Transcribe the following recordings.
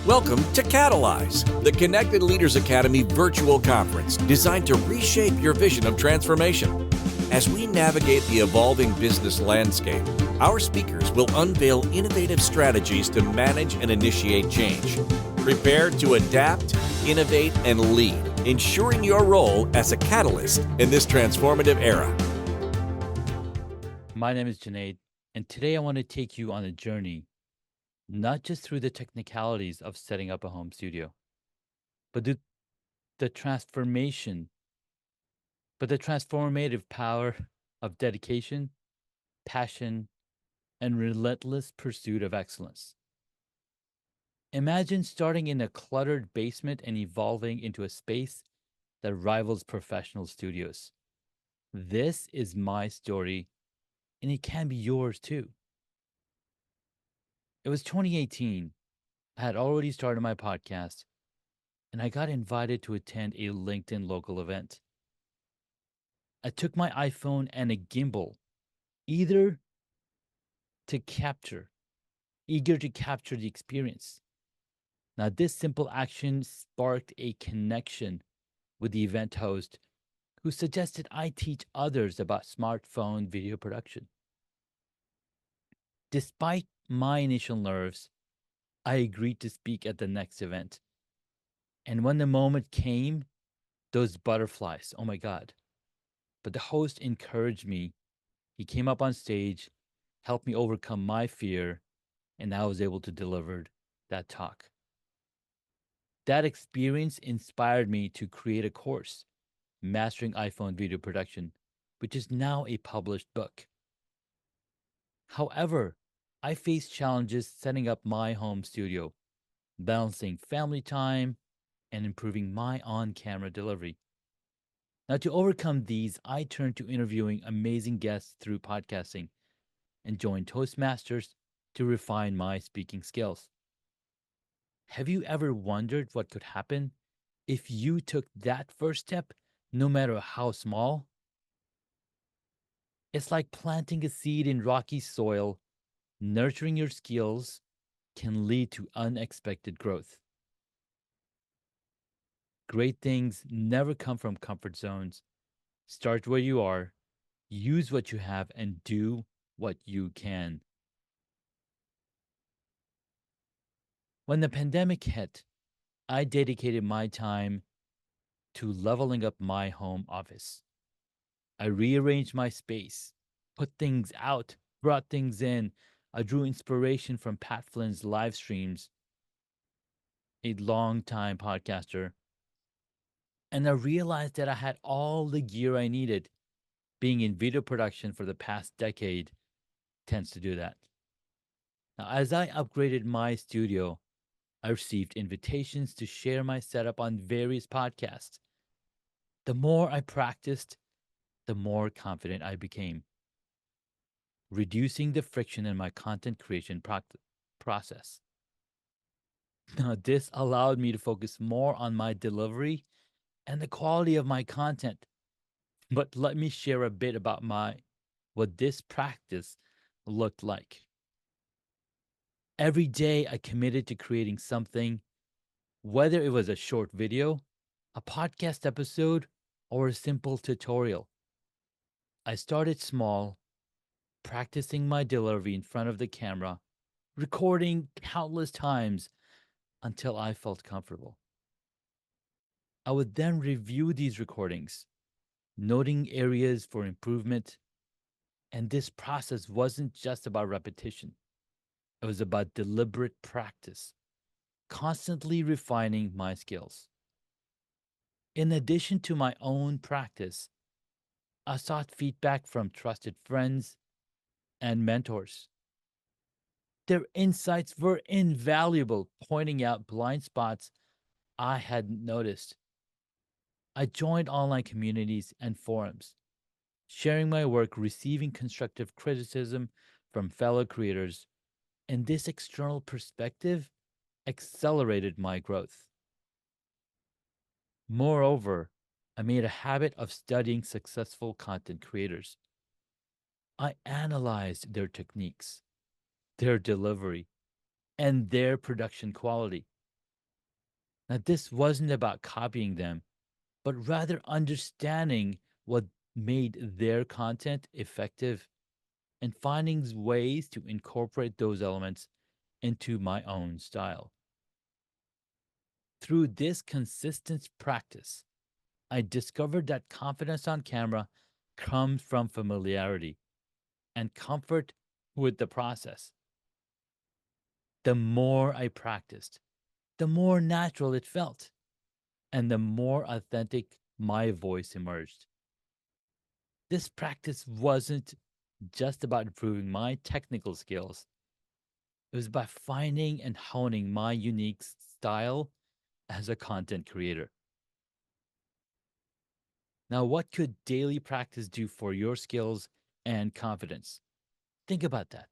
Welcome to Catalyze, the Connected Leaders Academy virtual conference designed to reshape your vision of transformation. As we navigate the evolving business landscape, our speakers will unveil innovative strategies to manage and initiate change. Prepare to adapt, innovate, and lead, ensuring your role as a catalyst in this transformative era. My name is Junaid, and today I want to take you on a journey, not just through the technicalities of setting up a home studio, but the transformation, but the transformative power of dedication, passion, and relentless pursuit of excellence. Imagine starting in a cluttered basement and evolving into a space that rivals professional studios. This is my story, and it can be yours too. It was 2018. I had already started my podcast, and I got invited to attend a LinkedIn local event. I took my iPhone and a gimbal, either to capture, eager to capture the experience. Now, this simple action sparked a connection with the event host who suggested I teach others about smartphone video production. Despite my initial nerves, I agreed to speak at the next event. And when the moment came, those butterflies, oh my God. But the host encouraged me. He came up on stage, helped me overcome my fear, and I was able to deliver that talk. That experience inspired me to create a course, Mastering iPhone Video Production, which is now a published book. However, I faced challenges setting up my home studio, balancing family time and improving my on camera delivery. Now, to overcome these, I turned to interviewing amazing guests through podcasting and joined Toastmasters to refine my speaking skills. Have you ever wondered what could happen if you took that first step, no matter how small? It's like planting a seed in rocky soil. Nurturing your skills can lead to unexpected growth. Great things never come from comfort zones. Start where you are, use what you have, and do what you can. When the pandemic hit, I dedicated my time to leveling up my home office. I rearranged my space, put things out, brought things in. I drew inspiration from Pat Flynn's live streams, a long-time podcaster, and I realized that I had all the gear I needed. Being in video production for the past decade tends to do that. Now, as I upgraded my studio, I received invitations to share my setup on various podcasts. The more I practiced, the more confident I became, reducing the friction in my content creation process. Now, this allowed me to focus more on my delivery and the quality of my content. But let me share a bit about what this practice looked like. Every day I committed to creating something, whether it was a short video, a podcast episode, or a simple tutorial. I started small, practicing my delivery in front of the camera, recording countless times until I felt comfortable. I would then review these recordings, noting areas for improvement. And this process wasn't just about repetition, it was about deliberate practice, constantly refining my skills. In addition to my own practice, I sought feedback from trusted friends and mentors. Their insights were invaluable, pointing out blind spots I hadn't noticed. I joined online communities and forums, sharing my work, receiving constructive criticism from fellow creators, and this external perspective accelerated my growth. Moreover, I made a habit of studying successful content creators. I analyzed their techniques, their delivery, and their production quality. Now, this wasn't about copying them, but rather understanding what made their content effective and finding ways to incorporate those elements into my own style. Through this consistent practice, I discovered that confidence on camera comes from familiarity and comfort with the process. The more I practiced, the more natural it felt, and the more authentic my voice emerged. This practice wasn't just about improving my technical skills, it was about finding and honing my unique style as a content creator. Now, what could daily practice do for your skills and confidence? Think about that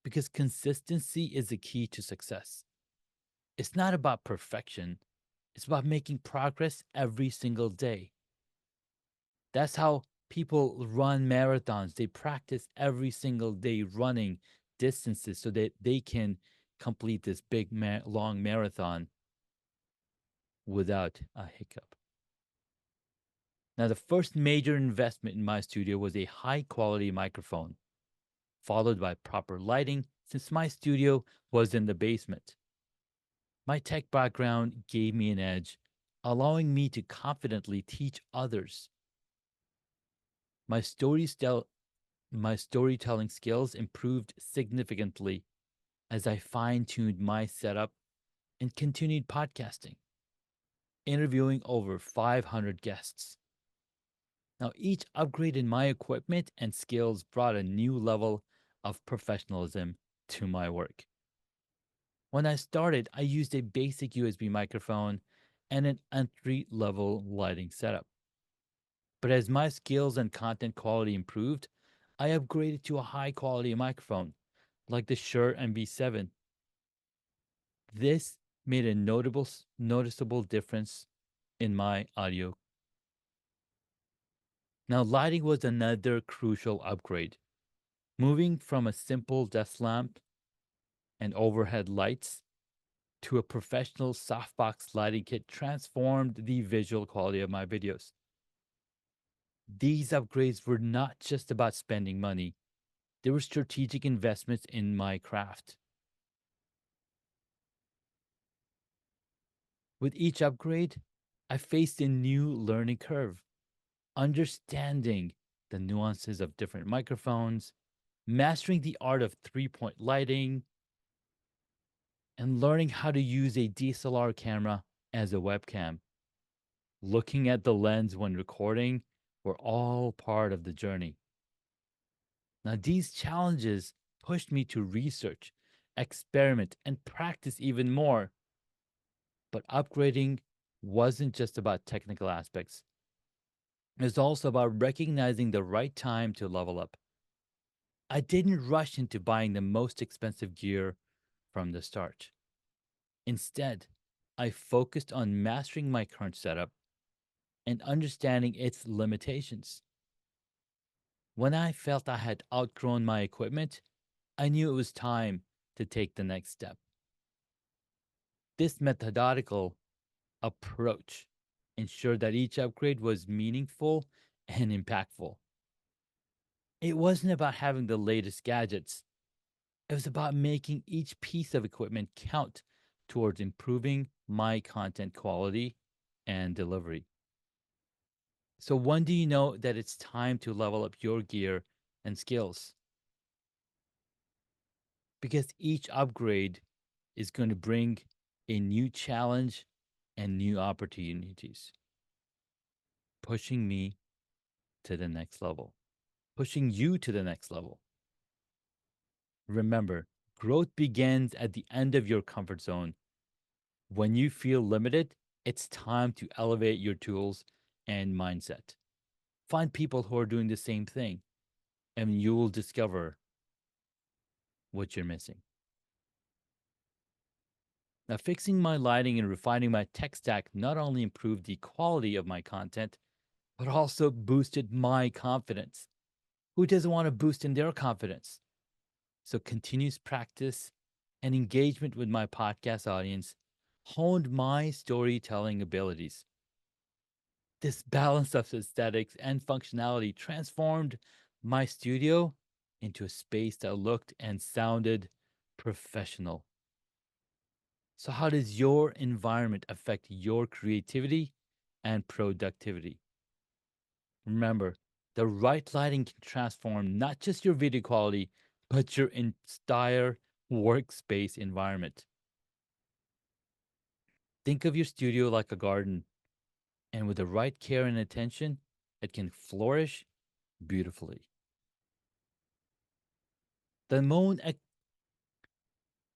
because consistency is the key to success. It's not about perfection, it's about making progress every single day. That's how people run marathons. They practice every single day running distances so that they can complete this big, long marathon without a hiccup. Now, the first major investment in my studio was a high quality microphone, followed by proper lighting since my studio was in the basement. My tech background gave me an edge, allowing me to confidently teach others. My my storytelling skills improved significantly as I fine-tuned my setup and continued podcasting, interviewing over 500 guests. Now, each upgrade in my equipment and skills brought a new level of professionalism to my work. When I started, I used a basic USB microphone and an entry level lighting setup. But as my skills and content quality improved, I upgraded to a high quality microphone like the Shure MV7. This made a noticeable difference in my audio. Now, lighting was another crucial upgrade. Moving from a simple desk lamp and overhead lights to a professional softbox lighting kit transformed the visual quality of my videos. These upgrades were not just about spending money, they were strategic investments in my craft. With each upgrade, I faced a new learning curve, understanding the nuances of different microphones, mastering the art of 3 point lighting, and learning how to use a DSLR camera as a webcam. Looking at the lens when recording were all part of the journey. Now, these challenges pushed me to research, experiment, and practice even more. But upgrading wasn't just about technical aspects, it was also about recognizing the right time to level up. I didn't rush into buying the most expensive gear from the start. Instead, I focused on mastering my current setup and understanding its limitations. When I felt I had outgrown my equipment, I knew it was time to take the next step. This methodical approach ensured that each upgrade was meaningful and impactful. It wasn't about having the latest gadgets, it was about making each piece of equipment count towards improving my content quality and delivery. So, when do you know that it's time to level up your gear and skills? Because each upgrade is going to bring a new challenge and new opportunities, pushing me to the next level, pushing you to the next level. Remember, growth begins at the end of your comfort zone. When you feel limited, it's time to elevate your tools and mindset. Find people who are doing the same thing, and you will discover what you're missing. Now, fixing my lighting and refining my tech stack not only improved the quality of my content, but also boosted my confidence. Who doesn't want to boost in their confidence? So, continuous practice and engagement with my podcast audience honed my storytelling abilities. This balance of aesthetics and functionality transformed my studio into a space that looked and sounded professional. So, how does your environment affect your creativity and productivity? Remember, the right lighting can transform not just your video quality, but your entire workspace environment. Think of your studio like a garden, and with the right care and attention, it can flourish beautifully. The, mo- ex-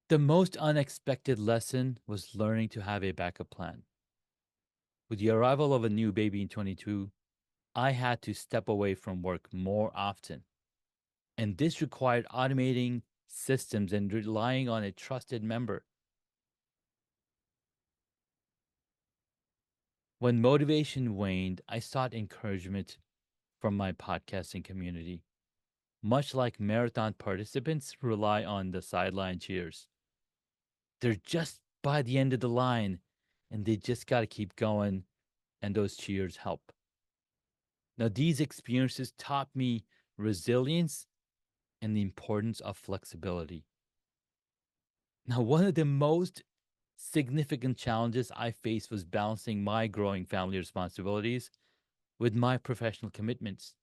the most unexpected lesson was learning to have a backup plan. With the arrival of a new baby in 22, I had to step away from work more often. And this required automating systems and relying on a trusted member. When motivation waned, I sought encouragement from my podcasting community. Much like marathon participants rely on the sideline cheers, they're just by the end of the line and they just got to keep going, and those cheers help. Now, these experiences taught me resilience and the importance of flexibility. Now, one of the most significant challenges I faced was balancing my growing family responsibilities with my professional commitments.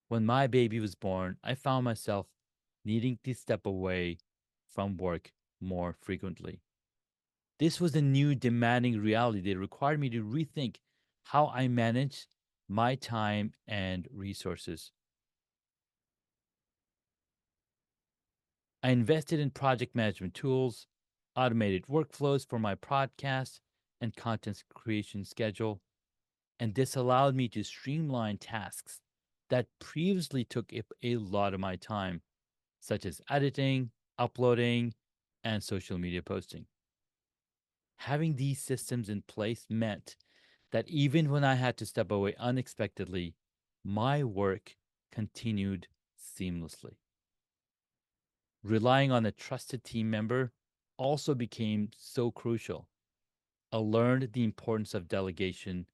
When my baby was born, I found myself needing to step away from work more frequently. This was a new demanding reality that required me to rethink how I manage my time and resources. I invested in project management tools, automated workflows for my podcast and content creation schedule, and this allowed me to streamline tasks that previously took up a lot of my time, such as editing, uploading, and social media posting. Having these systems in place meant that even when I had to step away unexpectedly, my work continued seamlessly. Relying on a trusted team member also became so crucial. I learned the importance of delegation,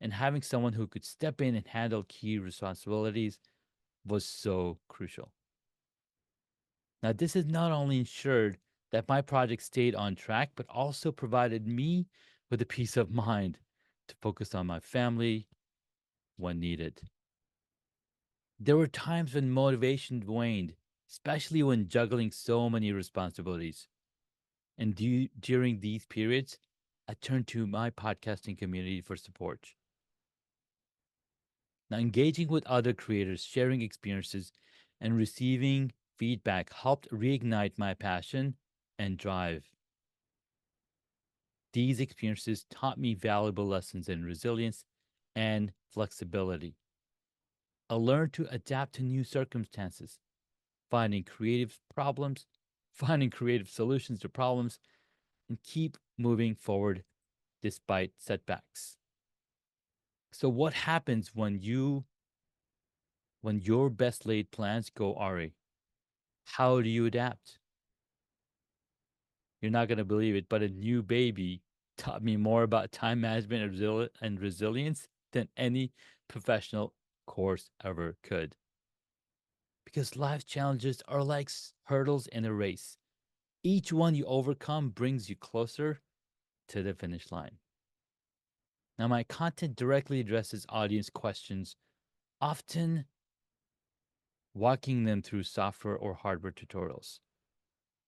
and having someone who could step in and handle key responsibilities was so crucial. Now, this has not only ensured that my project stayed on track, but also provided me with a peace of mind to focus on my family when needed. There were times when motivation waned, especially when juggling so many responsibilities. And during these periods, I turned to my podcasting community for support. Now, engaging with other creators, sharing experiences, and receiving feedback helped reignite my passion and drive. These experiences taught me valuable lessons in resilience and flexibility. I learned to adapt to new circumstances, finding creative problems, finding creative solutions to problems, and keep moving forward despite setbacks. So what happens when your best laid plans go awry? How do you adapt? You're not going to believe it, but a new baby taught me more about time management and resilience than any professional course ever could. Because life challenges are like hurdles in a race. Each one you overcome brings you closer to the finish line. Now, my content directly addresses audience questions, often walking them through software or hardware tutorials.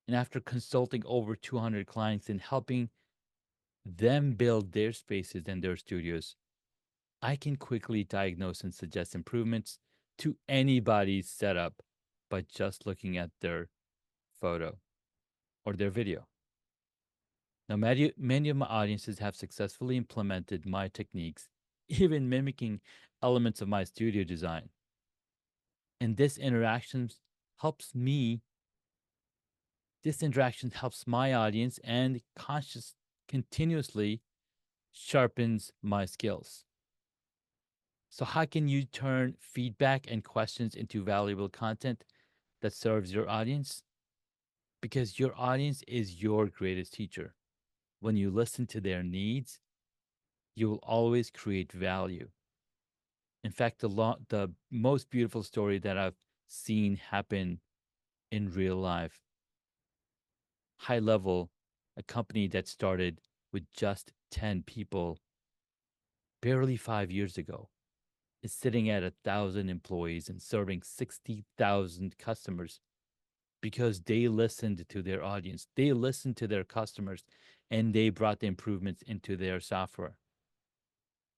And after consulting over 200 clients and helping them build their spaces and their studios, I can quickly diagnose and suggest improvements to anybody's setup by just looking at their photo or their video. Now, many of my audiences have successfully implemented my techniques, even mimicking elements of my studio design. And helps me, this interaction helps my audience and continuously sharpens my skills. So, how can you turn feedback and questions into valuable content that serves your audience? Because your audience is your greatest teacher. when you listen to their needs, you will always create value. In fact, the most beautiful story that I've seen happen in real life, high level, a company that started with just 10 people barely 5 years ago is sitting at 1,000 employees and serving 60,000 customers because they listened to their audience, they listened to their customers, and they brought the improvements into their software.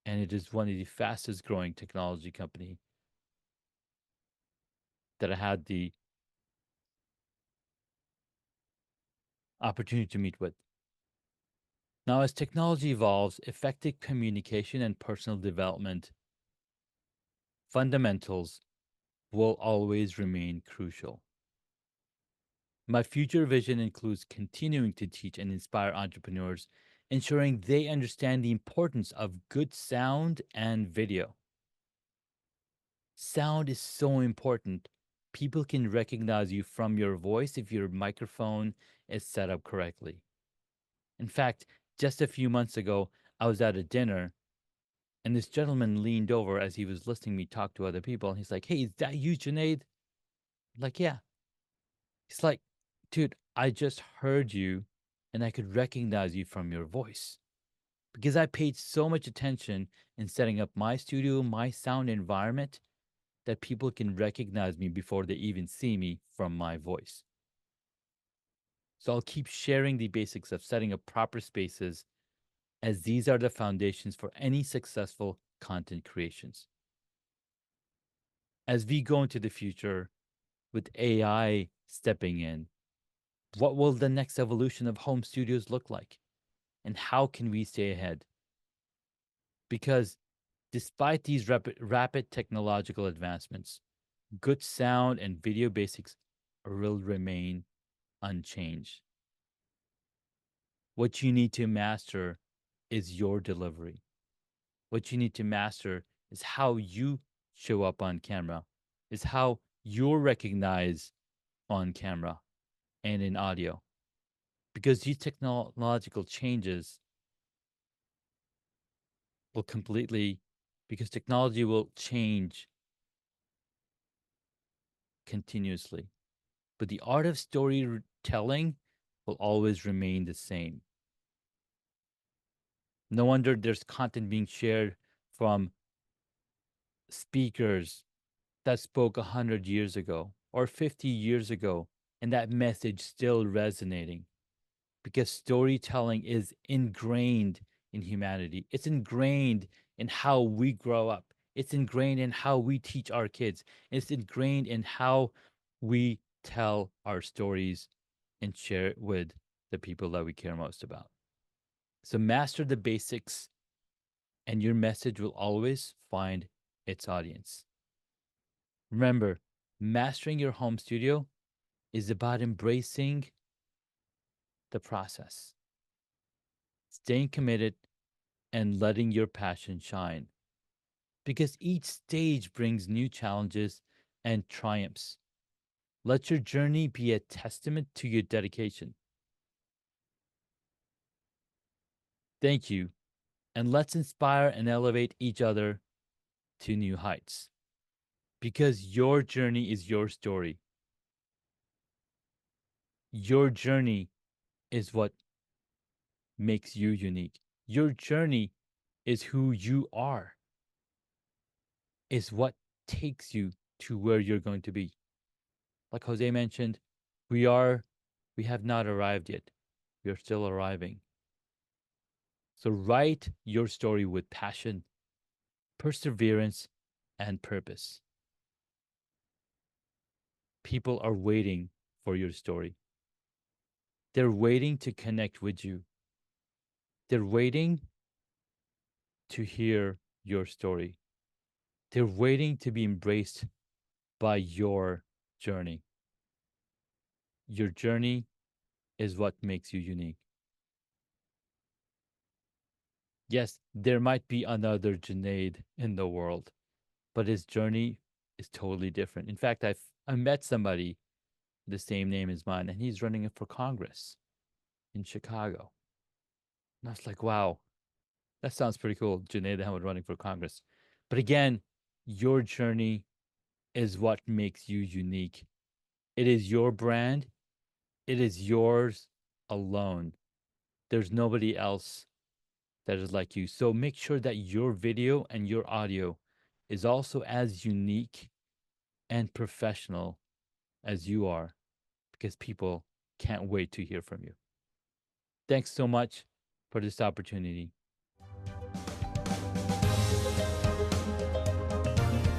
And it is one of the fastest growing technology company that I had the opportunity to meet with. Now, as technology evolves, effective communication and personal development fundamentals will always remain crucial. My future vision includes continuing to teach and inspire entrepreneurs, ensuring they understand the importance of good sound and video. Sound is so important. People can recognize you from your voice if your microphone is set up correctly. In fact, just a few months ago, I was at a dinner and this gentleman leaned over as he was listening me talk to other people. And he's like, "Hey, is that you, Junaid?" I'm like, "Yeah." He's like, "Dude, I just heard you and I could recognize you from your voice because I paid so much attention in setting up my studio, my sound environment, that people can recognize me before they even see me from my voice." So I'll keep sharing the basics of setting up proper spaces as these are the foundations for any successful content creations. As we go into the future with AI stepping in, what will the next evolution of home studios look like? And how can we stay ahead? Because despite these rapid technological advancements, good sound and video basics will remain unchanged. What you need to master is your delivery. What you need to master is how you show up on camera, is how you're recognized on camera and in audio. Because these technological changes will completely, because technology will change continuously. But the art of storytelling will always remain the same. No wonder there's content being shared from speakers that spoke 100 years ago or 50 years ago, and that message still resonating because storytelling is ingrained in humanity. It's ingrained in how we grow up. It's ingrained in how we teach our kids. It's ingrained in how we tell our stories and share it with the people that we care most about. So master the basics, and your message will always find its audience. Remember, mastering your home studio is about embracing the process, staying committed, and letting your passion shine. Because each stage brings new challenges and triumphs. Let your journey be a testament to your dedication. Thank you, and let's inspire and elevate each other to new heights. Because your journey is your story. Your journey is what makes you unique. Your journey is who you are, is what takes you to where you're going to be. Like Jose mentioned, we are, we have not arrived yet. We are still arriving. So write your story with passion, perseverance, and purpose. People are waiting for your story. They're waiting to connect with you. They're waiting to hear your story. They're waiting to be embraced by your journey. Your journey is what makes you unique. Yes, there might be another Junaid in the world, but his journey is totally different. In fact, I met somebody the same name as mine, and he's running it for Congress in Chicago. And I was like, wow, that sounds pretty cool. Junaid Ahmed running for Congress. But again, your journey is what makes you unique. It is your brand. It is yours alone. There's nobody else that is like you. So make sure that your video and your audio is also as unique and professional as you are, because people can't wait to hear from you. Thanks so much for this opportunity.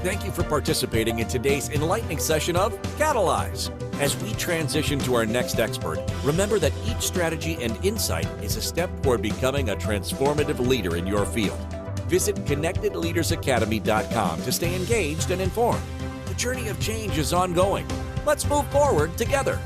Thank you for participating in today's enlightening session of Catalyze. As we transition to our next expert, remember that each strategy and insight is a step toward becoming a transformative leader in your field. Visit connectedleadersacademy.com to stay engaged and informed. The journey of change is ongoing. Let's move forward together.